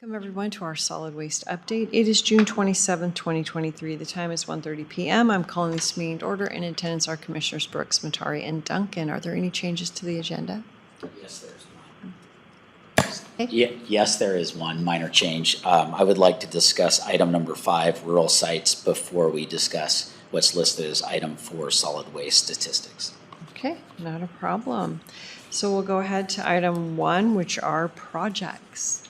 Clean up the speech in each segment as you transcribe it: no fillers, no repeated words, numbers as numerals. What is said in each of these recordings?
Welcome everyone to our solid waste update. It is June 27th, 2023. The time is 1:30 p.m. I'm calling this meeting to order. In attendance are Commissioners Brooks, Matari, and Duncan. Are there any changes to the agenda? Yes, there's one. Okay. Yes, there is one minor change. I would like to discuss item number 5, rural sites, before we discuss what's listed as item 4, solid waste statistics. Okay, not a problem. So we'll go ahead to item 1, which are projects.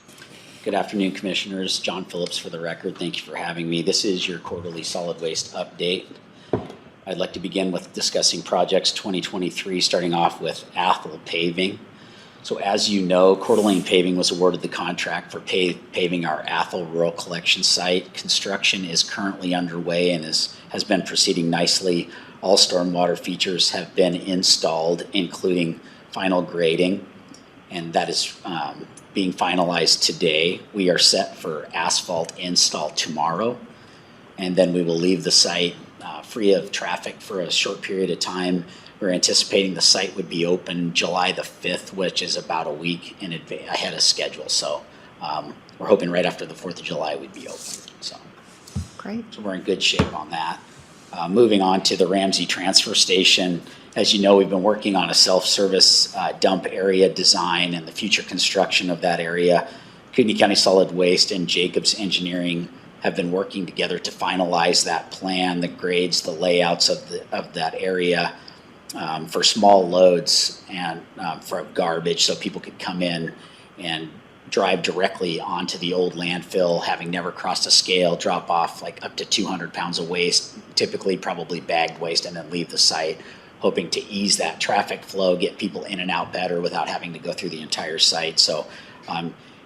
Good afternoon, Commissioners. John Phillips for the record. Thank you for having me. This is your quarterly solid waste update. I'd like to begin with discussing projects 2023, starting off with Athol paving. So as you know, Coeur d'Alene Paving was awarded the contract for paving our Athol Rural Collection Site. Construction is currently underway and has been proceeding nicely. All stormwater features have been installed, including final grading, and that is being finalized today. We are set for asphalt install tomorrow, and then we will leave the site free of traffic for a short period of time. We're anticipating the site would be open July the 5th, which is about a week in advance, ahead of schedule. So we're hoping right after the 4th of July we'd be open. So Great. So we're in good shape on that. Moving on to the Ramsey Transfer Station. As you know, we've been working on a self-service dump area design and the future construction of that area. Kootenai County Solid Waste and Jacobs Engineering have been working together to finalize that plan, the grades, the layouts of that area for small loads and for garbage, so people could come in and drive directly onto the old landfill, having never crossed a scale, drop off like up to 200 pounds of waste, typically probably bagged waste, and then leave the site, hoping to ease that traffic flow, get people in and out better without having to go through the entire site. So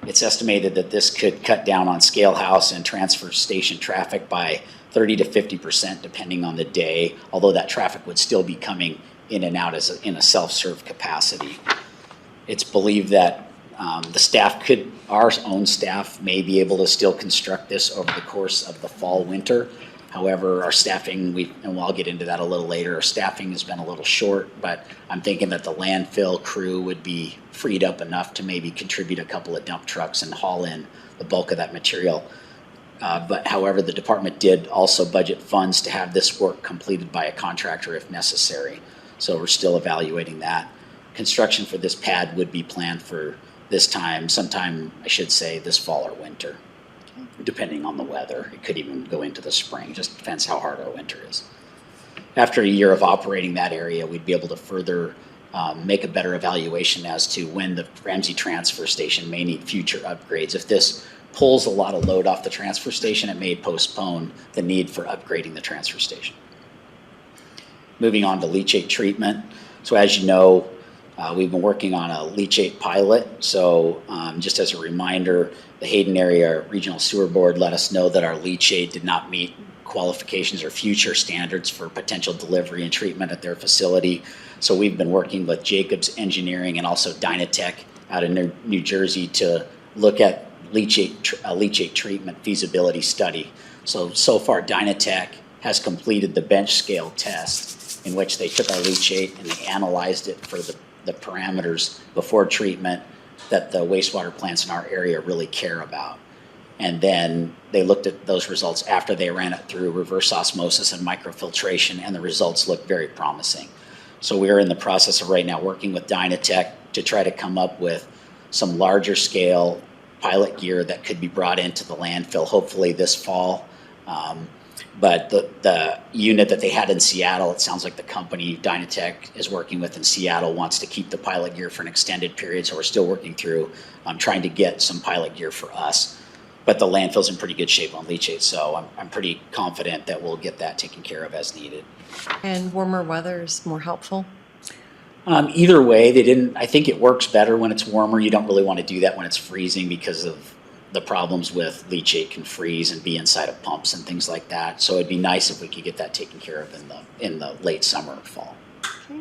it's estimated that this could cut down on scale house and transfer station traffic by 30 to 50% depending on the day, although that traffic would still be coming in and out in a self-serve capacity. It's believed that our own staff may be able to still construct this over the course of the fall, winter. However, our staffing, and I'll get into that a little later, our staffing has been a little short, but I'm thinking that the landfill crew would be freed up enough to maybe contribute a couple of dump trucks and haul in the bulk of that material. But however, the department did also budget funds to have this work completed by a contractor if necessary. So we're still evaluating that. Construction for this pad would be planned for this time, sometime, I should say, this fall or winter, depending on the weather. It could even go into the spring, just depends how hard our winter is. After a year of operating that area, we'd be able to further make a better evaluation as to when the Ramsey Transfer Station may need future upgrades. If this pulls a lot of load off the transfer station, it may postpone the need for upgrading the transfer station. Moving on to leachate treatment. So as you know, we've been working on a leachate pilot. So just as a reminder, the Hayden Area Regional Sewer Board let us know that our leachate did not meet qualifications or future standards for potential delivery and treatment at their facility. So we've been working with Jacobs Engineering and also Dynatech out of New Jersey to look at leachate treatment feasibility study. So far Dynatech has completed the bench scale test in which they took our leachate and they analyzed it for the parameters before treatment that the wastewater plants in our area really care about. And then they looked at those results after they ran it through reverse osmosis and microfiltration, and the results look very promising. So we're in the process of right now working with Dynatech to try to come up with some larger scale pilot gear that could be brought into the landfill hopefully this fall. But the unit that they had in Seattle, it sounds like the company Dynatech is working with in Seattle wants to keep the pilot gear for an extended period, so we're still working through trying to get some pilot gear for us. But the landfill's in pretty good shape on leachate, so I'm pretty confident that we'll get that taken care of as needed. And warmer weather is more helpful? Either way, I think it works better when it's warmer. You don't really want to do that when it's freezing because of the problems with leachate can freeze and be inside of pumps and things like that. So it'd be nice if we could get that taken care of in the late summer or fall. Okay.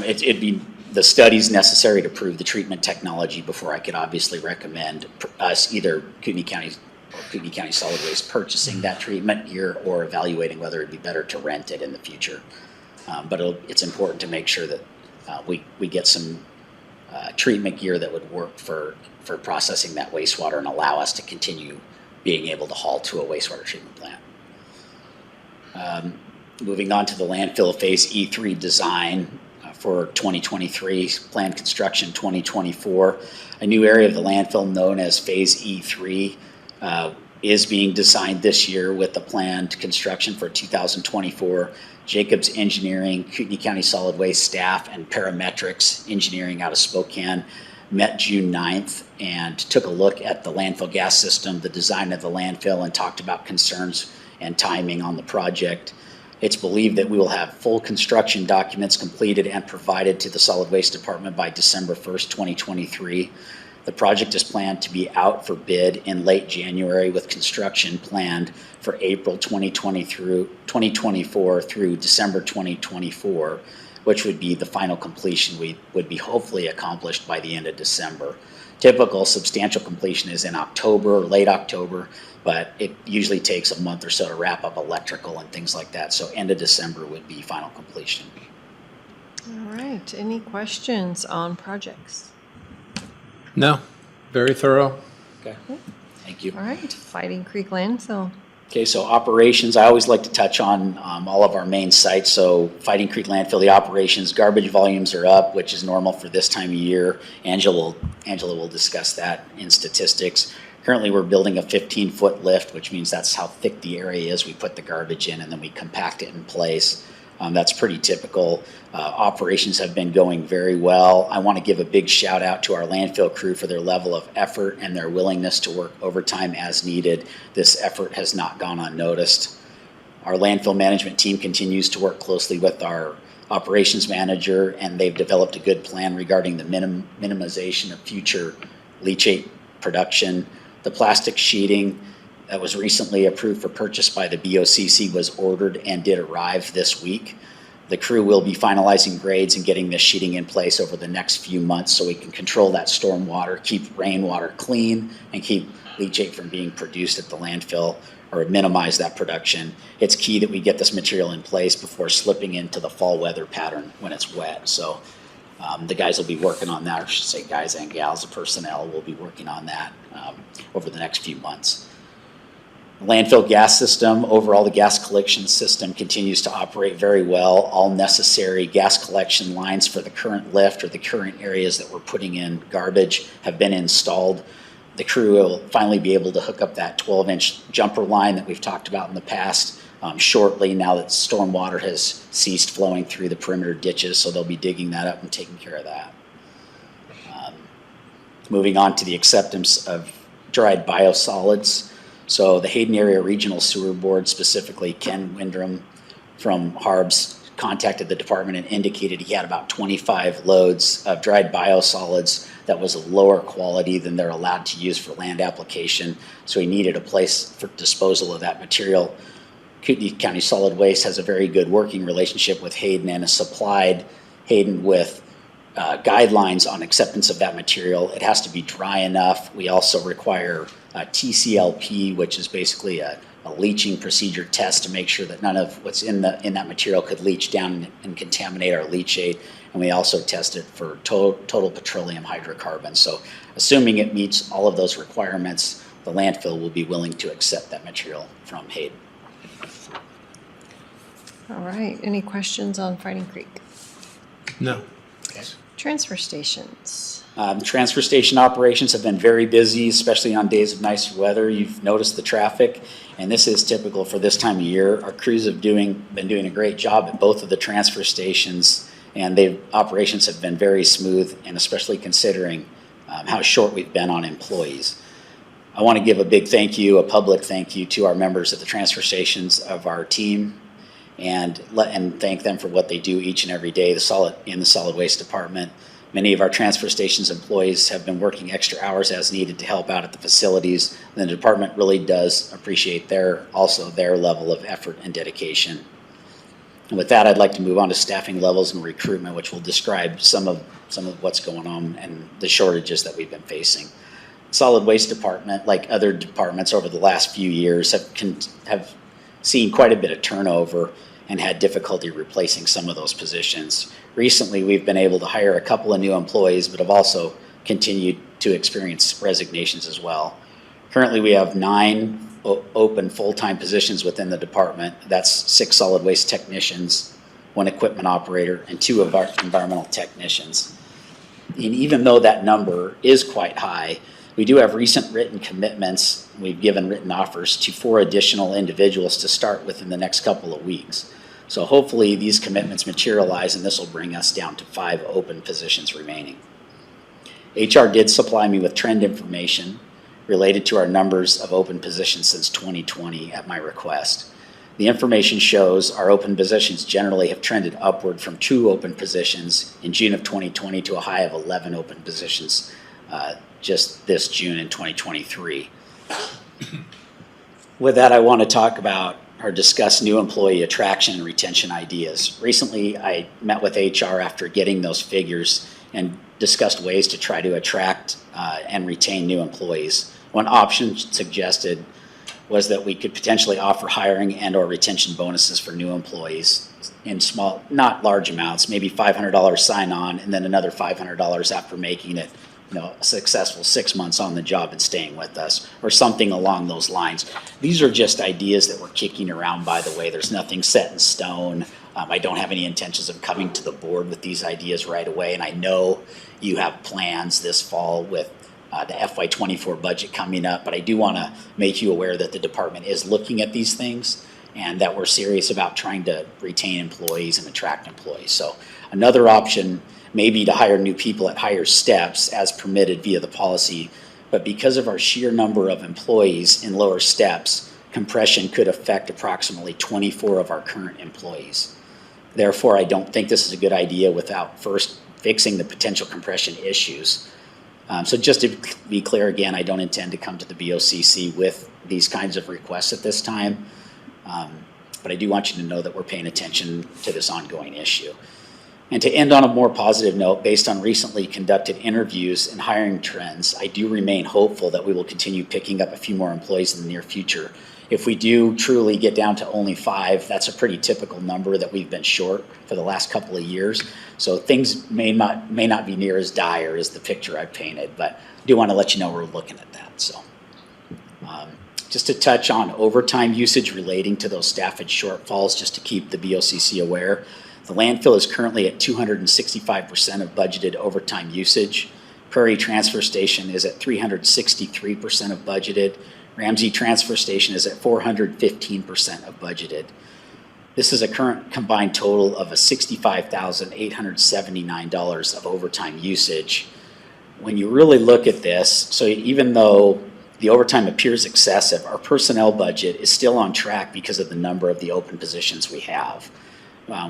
It'd be the studies necessary to prove the treatment technology before I could obviously recommend us either Kootenai County Solid Waste purchasing that treatment gear or evaluating whether it'd be better to rent it in the future. But it's important to make sure that we get some treatment gear that would work for processing that wastewater and allow us to continue being able to haul to a wastewater treatment plant. Moving on to the landfill phase E3 design for 2023, planned construction 2024. A new area of the landfill known as phase E3 is being designed this year with the planned construction for 2024. Jacobs Engineering, Kootenai County Solid Waste staff, and Parametrics Engineering out of Spokane met June 9th and took a look at the landfill gas system, the design of the landfill, and talked about concerns and timing on the project. It's believed that we will have full construction documents completed and provided to the Solid Waste Department by December 1st, 2023. The project is planned to be out for bid in late January, with construction planned for April 2024 through December 2024, which would be the final completion would be hopefully accomplished by the end of December. Typical substantial completion is in October or late October, but it usually takes a month or so to wrap up electrical and things like that. So end of December would be final completion. All right. Any questions on projects? No, very thorough. Okay, thank you. All right. Fighting Creek landfill. Okay, so operations, I always like to touch on all of our main sites. So Fighting Creek landfill, the operations, garbage volumes are up, which is normal for this time of year. Angela will discuss that in statistics. Currently, we're building a 15-foot lift, which means that's how thick the area is. We put the garbage in and then we compact it in place. That's pretty typical. Operations have been going very well. I want to give a big shout out to our landfill crew for their level of effort and their willingness to work overtime as needed. This effort has not gone unnoticed. Our landfill management team continues to work closely with our operations manager, and they've developed a good plan regarding the minimization of future leachate production. The plastic sheeting that was recently approved for purchase by the BOCC was ordered and did arrive this week. The crew will be finalizing grades and getting this sheeting in place over the next few months so we can control that storm water, keep rainwater clean, and keep leachate from being produced at the landfill, or minimize that production. It's key that we get this material in place before slipping into the fall weather pattern when it's wet. So the guys will be working on that, or I should say guys and gals, the personnel will be working on that over the next few months. Landfill gas system, overall the gas collection system continues to operate very well. All necessary gas collection lines for the current lift or the current areas that we're putting in garbage have been installed. The crew will finally be able to hook up that 12-inch jumper line that we've talked about in the past shortly, now that storm water has ceased flowing through the perimeter ditches, so they'll be digging that up and taking care of that. Moving on to the acceptance of dried biosolids. So the Hayden Area Regional Sewer Board, specifically Ken Windrum from Harbs, contacted the department and indicated he had about 25 loads of dried biosolids that was of lower quality than they're allowed to use for land application. So he needed a place for disposal of that material. Kootenai County Solid Waste has a very good working relationship with Hayden and has supplied Hayden with guidelines on acceptance of that material. It has to be dry enough. We also require TCLP, which is basically a leaching procedure test to make sure that none of what's in that material could leach down and contaminate our leachate. And we also test it for total petroleum hydrocarbons. So assuming it meets all of those requirements, the landfill will be willing to accept that material from Hayden. All right. Any questions on Fighting Creek? No. Okay. Transfer stations. Transfer station operations have been very busy, especially on days of nicer weather. You've noticed the traffic, and this is typical for this time of year. Our crews have been doing a great job at both of the transfer stations, and operations have been very smooth, and especially considering how short we've been on employees. I want to give a big thank you, a public thank you, to our members at the transfer stations of our team, and thank them for what they do each and every day in the solid waste department. Many of our transfer stations employees have been working extra hours as needed to help out at the facilities. And the department really does appreciate their level of effort and dedication. And with that, I'd like to move on to staffing levels and recruitment, which will describe some of what's going on and the shortages that we've been facing. Solid waste department, like other departments over the last few years, have seen quite a bit of turnover, and had difficulty replacing some of those positions. Recently, we've been able to hire a couple of new employees, but have also continued to experience resignations as well. Currently, we have 9 open full-time positions within the department. That's 6 solid waste technicians, 1 equipment operator, and 2 of our environmental technicians. And even though that number is quite high, we do have recent written commitments. We've given written offers to 4 additional individuals to start within the next couple of weeks. So hopefully these commitments materialize, and this will bring us down to 5 open positions remaining. HR did supply me with trend information related to our numbers of open positions since 2020 at my request. The information shows our open positions generally have trended upward from 2 open positions in June of 2020 to a high of 11 open positions just this June in 2023. With that, I want to talk about or discuss new employee attraction and retention ideas. Recently, I met with HR after getting those figures and discussed ways to try to attract and retain new employees. One option suggested was that we could potentially offer hiring and or retention bonuses for new employees in small, not large amounts, maybe $500 sign on and then another $500 after making it, a successful 6 months on the job and staying with us, or something along those lines. These are just ideas that we're kicking around, by the way. There's nothing set in stone. I don't have any intentions of coming to the board with these ideas right away, and I know you have plans this fall with the FY24 budget coming up, but I do want to make you aware that the department is looking at these things and that we're serious about trying to retain employees and attract employees. So another option may be to hire new people at higher steps as permitted via the policy, but because of our sheer number of employees in lower steps, compression could affect approximately 24 of our current employees. Therefore, I don't think this is a good idea without first fixing the potential compression issues. So just to be clear again, I don't intend to come to the BOCC with these kinds of requests at this time, but I do want you to know that we're paying attention to this ongoing issue. And to end on a more positive note, based on recently conducted interviews and hiring trends, I do remain hopeful that we will continue picking up a few more employees in the near future. If we do truly get down to only 5, that's a pretty typical number that we've been short for the last couple of years. So things may not be near as dire as the picture I painted, but I do want to let you know we're looking at that. So just to touch on overtime usage relating to those staffage shortfalls, just to keep the BOCC aware. The landfill is currently at 265% of budgeted overtime usage. Prairie Transfer Station is at 363% of budgeted. Ramsey Transfer Station is at 415% of budgeted. This is a current combined total of $65,879 of overtime usage. When you really look at this, so even though the overtime appears excessive, our personnel budget is still on track because of the number of the open positions we have.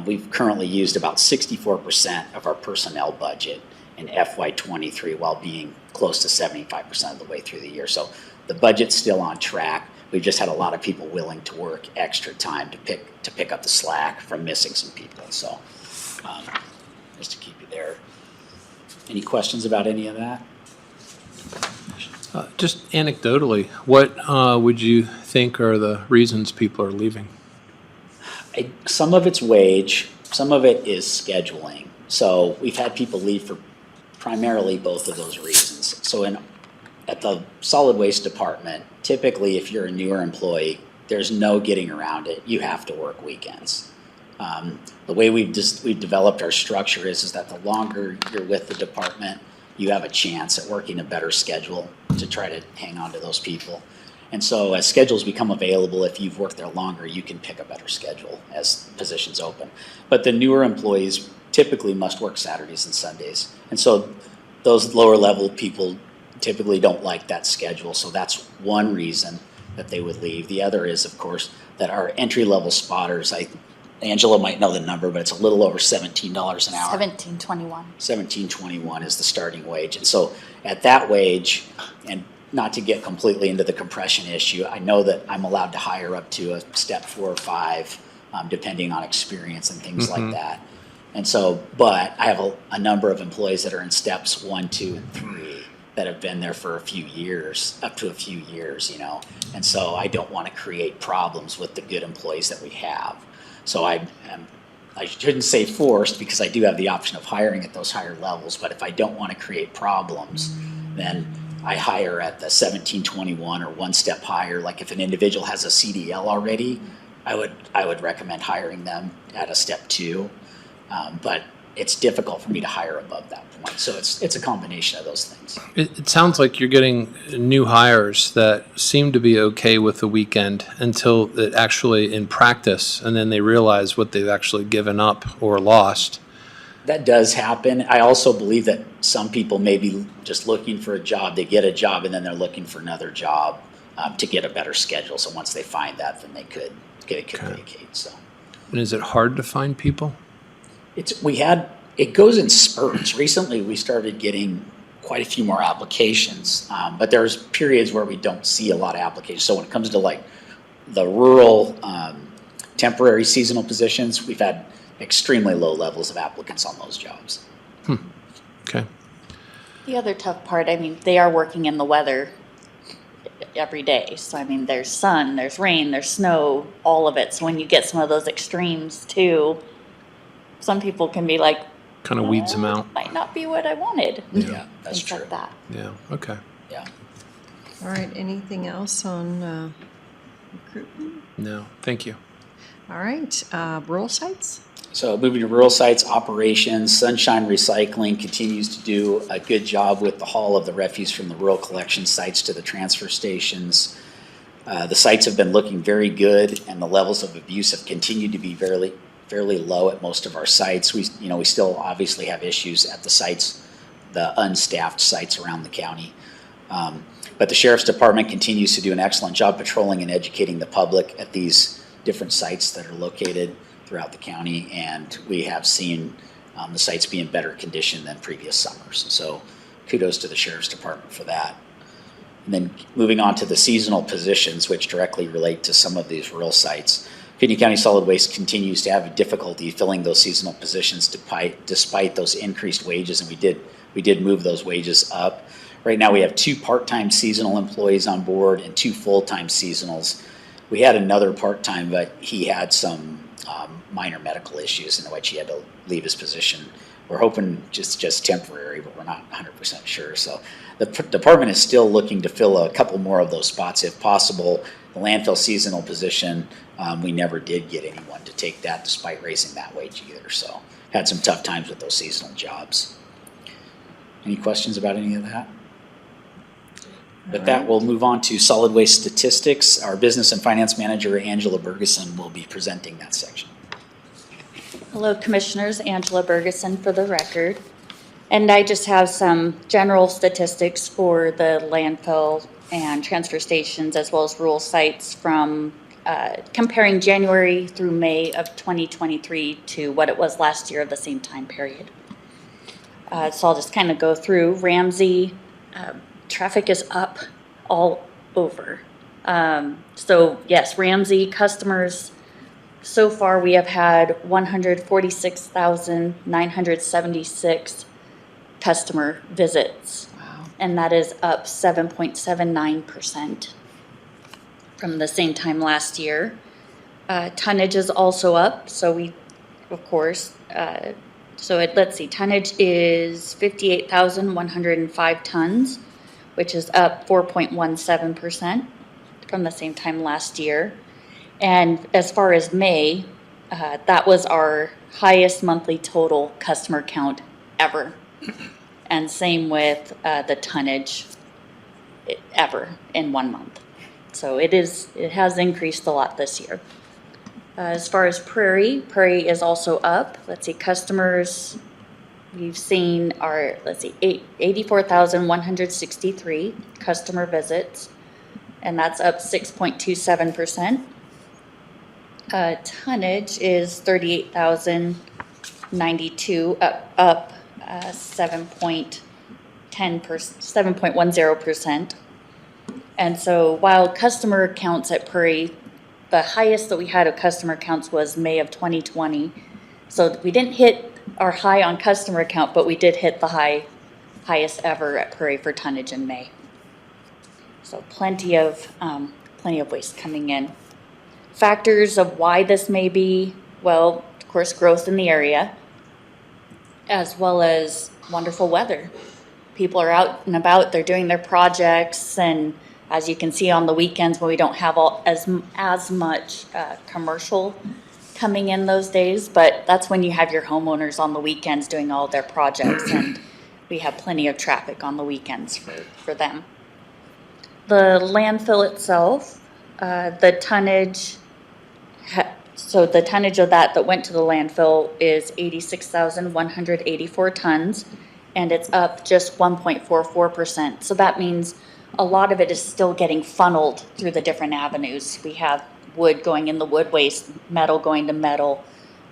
We've currently used about 64% of our personnel budget in FY23 while being close to 75% of the way through the year. So the budget's still on track. We've just had a lot of people willing to work extra time to pick up the slack from missing some people. So just to keep you there. Any questions about any of that? Just anecdotally, what would you think are the reasons people are leaving? Some of it's wage, some of it is scheduling. So we've had people leave for primarily both of those reasons. So at the solid waste department, typically if you're a newer employee, there's no getting around it. You have to work weekends. The way we've developed our structure is that the longer you're with the department, you have a chance at working a better schedule to try to hang on to those people. And so as schedules become available, if you've worked there longer, you can pick a better schedule as positions open. But the newer employees typically must work Saturdays and Sundays. And so those lower level people typically don't like that schedule. So that's one reason that they would leave. The other is, of course, that our entry level spotters, Angela might know the number, but it's a little over $17 an hour. $17.21. $17.21 is the starting wage. And so at that wage, and not to get completely into the compression issue, I know that I'm allowed to hire up to a step 4 or 5, depending on experience and things like that. And so, but I have a number of employees that are in steps 1, 2, and 3 that have been there for a few years, up to a few years, And so I don't want to create problems with the good employees that we have. So I shouldn't say forced, because I do have the option of hiring at those higher levels, but if I don't want to create problems, then I hire at the 1721 or one step higher. Like if an individual has a CDL already, I would recommend hiring them at a step 2. But it's difficult for me to hire above that point. So it's a combination of those things. It sounds like you're getting new hires that seem to be okay with the weekend until it actually in practice, and then they realize what they've actually given up or lost. That does happen. I also believe that some people may be just looking for a job. They get a job and then they're looking for another job to get a better schedule. So once they find that, then they could vacate. So, And is it hard to find people? It goes in spurts. Recently, we started getting quite a few more applications, but there's periods where we don't see a lot of applications. So when it comes to like the rural temporary seasonal positions, we've had extremely low levels of applicants on those jobs. Okay. The other tough part, I mean, they are working in the weather every day. So, I mean, there's sun, there's rain, there's snow, all of it. So when you get some of those extremes too, some people can be like, Kind of weeds them out. might not be what I wanted. Yeah, that's Things true. like that. Yeah, okay. Yeah. All right, anything else on recruitment? No, thank you. All right, rural sites? So moving to rural sites operations, Sunshine Recycling continues to do a good job with the haul of the refuse from the rural collection sites to the transfer stations. The sites have been looking very good, and the levels of abuse have continued to be fairly low at most of our sites. We still obviously have issues at the sites, the unstaffed sites around the county. But the Sheriff's Department continues to do an excellent job patrolling and educating the public at these different sites that are located throughout the county, and we have seen the sites be in better condition than previous summers. So kudos to the Sheriff's Department for that. And then moving on to the seasonal positions, which directly relate to some of these rural sites. Kootenai County Solid Waste continues to have difficulty filling those seasonal positions despite those increased wages, and we did move those wages up. Right now we have 2 part-time seasonal employees on board and 2 full-time seasonals. We had another part-time, but he had some minor medical issues in which he had to leave his position. We're hoping just temporary, but we're not 100% sure. So the department is still looking to fill a couple more of those spots if possible. The landfill seasonal position, we never did get anyone to take that despite raising that wage either. So had some tough times with those seasonal jobs. Any questions about any of that? With that, we'll move on to solid waste statistics. Our business and finance manager, Angela Bergeson, will be presenting that section. Hello, Commissioners. Angela Bergeson for the record. And I just have some general statistics for the landfill and transfer stations as well as rural sites from comparing January through May of 2023 to what it was last year of the same time period. So I'll just kind of go through. Ramsey, traffic is up all over. So yes, Ramsey customers, so far we have had 146,976 customer visits. Wow. And that is up 7.79% from the same time last year. Tonnage is also up, so we, of course, let's see, tonnage is 58,105 tons, which is up 4.17% from the same time last year. And as far as May, that was our highest monthly total customer count ever. And same with the tonnage ever in 1 month. So it has increased a lot this year. As far as Prairie is also up. Let's see, customers we've seen are, 84,163 customer visits, and that's up 6.27%. Tonnage is 38,092, up 7.10%. And so while customer counts at Prairie, the highest that we had of customer counts was May of 2020. So we didn't hit our high on customer count, but we did hit the highest ever at Prairie for tonnage in May. So plenty of waste coming in. Factors of why this may be, Well, of course, growth in the area, as well as wonderful weather. People are out and about, they're doing their projects, and as you can see on the weekends when we don't have as much commercial coming in those days, but that's when you have your homeowners on the weekends doing all their projects, and we have plenty of traffic on the weekends for them. The landfill itself, the tonnage, so the tonnage of that went to the landfill is 86,184 tons, and it's up just 1.44%. So that means a lot of it is still getting funneled through the different avenues. We have wood going in the wood waste, metal going to metal,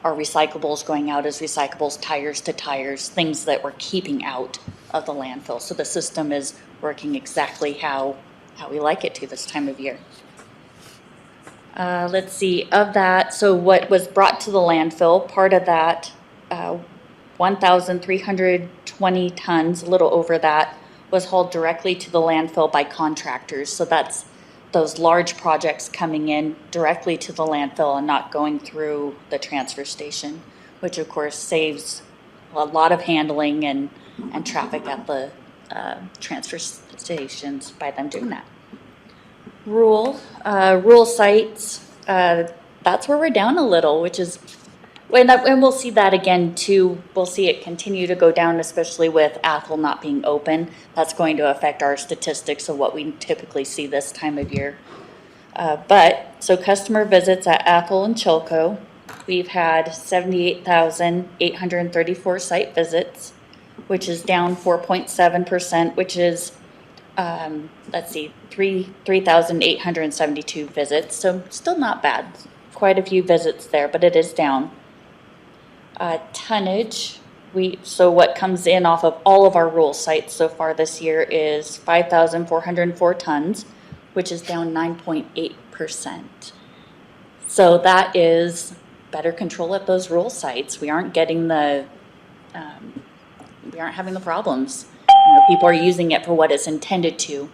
our recyclables going out as recyclables, tires to tires, things that we're keeping out of the landfill. So the system is working exactly how we like it to this time of year. Let's see, of that, so what was brought to the landfill, part of that, 1,320 tons, a little over that, was hauled directly to the landfill by contractors. So that's those large projects coming in directly to the landfill and not going through the transfer station, which of course saves a lot of handling and traffic at the transfer stations by them doing that. Rural sites, that's where we're down a little, which is, and we'll see that again too. We'll see it continue to go down, especially with Athol not being open. That's going to affect our statistics of what we typically see this time of year. So customer visits at Athol and Chilco, we've had 78,834 site visits, which is down 4.7%, which is, let's see, 3,872 visits. So still not bad. Quite a few visits there, but it is down. Tonnage, so what comes in off of all of our rural sites so far this year is 5,404 tons, which is down 9.8%. So that is better control at those rural sites. We aren't getting we aren't having the problems. People are using it for what it's intended to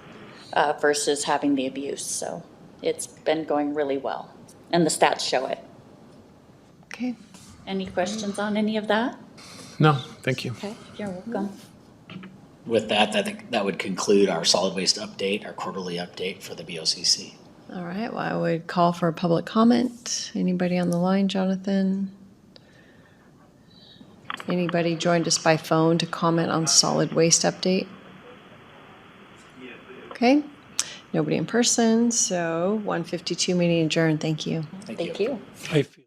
versus having the abuse. So it's been going really well, and the stats show it. Okay. Any questions on any of that? No, thank you. Okay, you're welcome. With that, I think that would conclude our solid waste update, our quarterly update for the BOCC. All right, well, I would call for a public comment. Anybody on the line, Jonathan? Anybody joined us by phone to comment on solid waste update? Okay, nobody in person, so 1:52 meeting adjourned. Thank you. Thank you. I feel